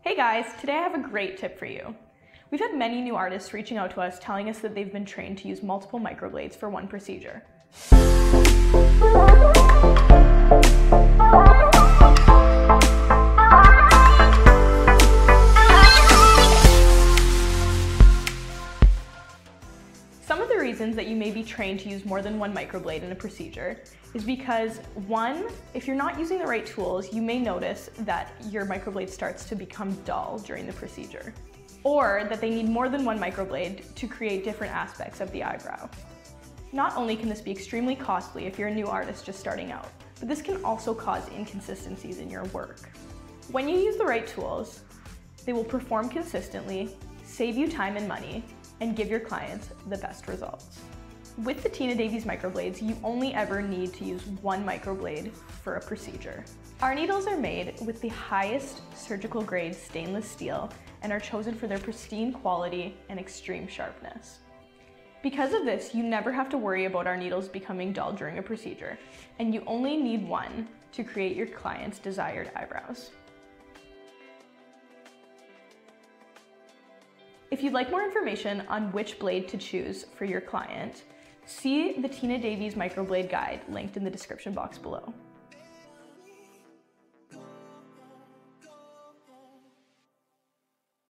Hey guys, today I have a great tip for you. We've had many new artists reaching out to us telling us that they've been trained to use multiple microblades for one procedure. Some of the reasons that you may be trained to use more than one microblade in a procedure is because, one, if you're not using the right tools, you may notice that your microblade starts to become dull during the procedure, or that they need more than one microblade to create different aspects of the eyebrow. Not only can this be extremely costly if you're a new artist just starting out, but this can also cause inconsistencies in your work. When you use the right tools, they will perform consistently, save you time and money, and give your clients the best results. With the Davies microblades, you only ever need to use one microblade for a procedure. Our needles are made with the highest surgical grade stainless steel and are chosen for their pristine quality and extreme sharpness. Because of this, you never have to worry about our needles becoming dull during a procedure, and you only need one to create your client's desired eyebrows. If you'd like more information on which blade to choose for your client, see the Davies microblade guide linked in the description box below.